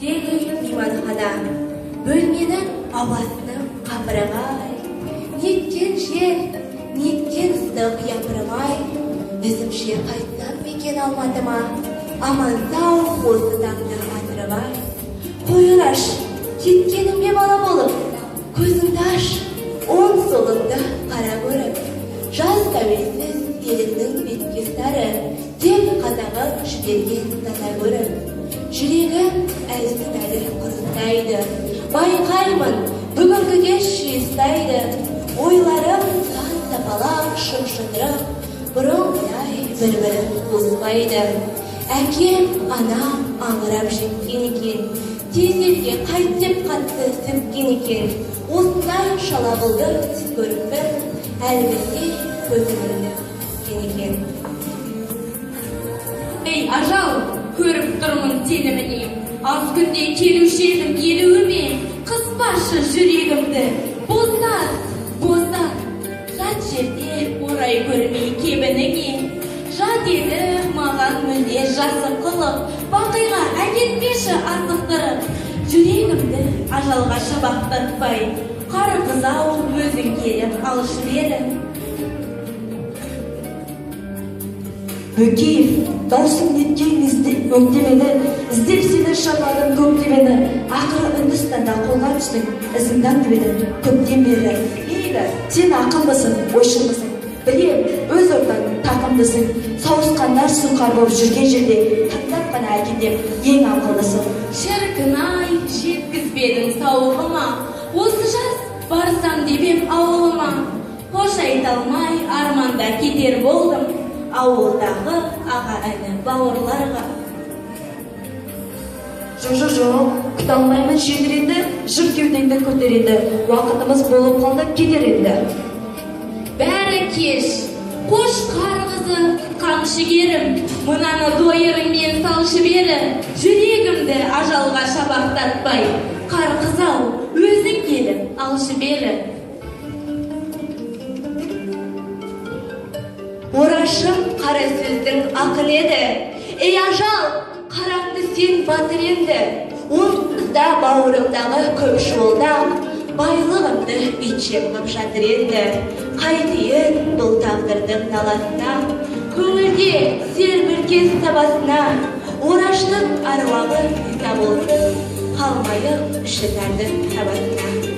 Тегі мейманхана, бөлменің ауасының қапырағай, неткен жер, неткен ыстық япырмай, өзімше қайтсам мекен алматыма, аман сау осы таңды атырыбай. Қойыраш, кеткеніңе бала болып, көзіңді аш, оң солыңды қара көріп, жаз тәуелсіз еліңнің бетке сары, тек қазағын жіберген дана көріп. Жүрегім әлсін әлі құрыстайды, байқаймын бүгінгіге шүйістайды. Ойларым сан сапалақ шым-шындырып, бұрынғыдай бір-бірін қоспайды. Әкем, анам аңырап жеткен екен, тезелге қайт деп қатты сөккен екен. Осындай шалағылды түс көріп бір, әлбетте көзімді кен екен. Ей ажал, көріп тұрмын теліміне, аз күнде келуші едім елуіме, қыспашы жүрегімді, босат, босат, жат жерде орай көрмей кебініңе. Жат еді маған мүлде жасық қылып, бақиға әкетпеші асықтырып, жүрегімді ажалға шабақтатпай, қар қызау өзің келіп алшы бері. Бөкеев, даусың неткен өктемені, іздеп сені шамадым көктемені, ақыры Үндістанда қолға түстің, ізіңді аңдып көптен бері. Мейлі, сен ақылдысың, ойшылдысың, білем, өз ортаң тақымдысың, сауысқандар сұңқар болып жүрген жерде таңдап қана әкетіп ең ақылдысың. Шіркін-ай, жеткізбедің сауығыма, осы жаз барсам деп ауылыма, қош айта алмай арманда кетер болдым, ауылдағы аға әні бауырларға. Жоқ, күте алмаймын жеңдір енді, жыр кеудеңді көтер енді, уақытымыз болып қалды кетер енді. Бәрі кеш, қош қарғызы қамшы керім, мынаны дойырыңмен салшы бері, жүрегімді ажалға шабақтатпай, қар қызау өзің келіп алшы бері. Орашым қара сөздің ақыл еді, ей ажал, қараңды сен батыр енді. Онсызда бауырымдағы көп жолдақ, байлығымды бетшем қып жатыр енді. Қайтейін бұл тағдырдың наласына, көңілде серпілген сабасына, Ораштың аруағы риза болсын, қалмайық іші тардың табасына.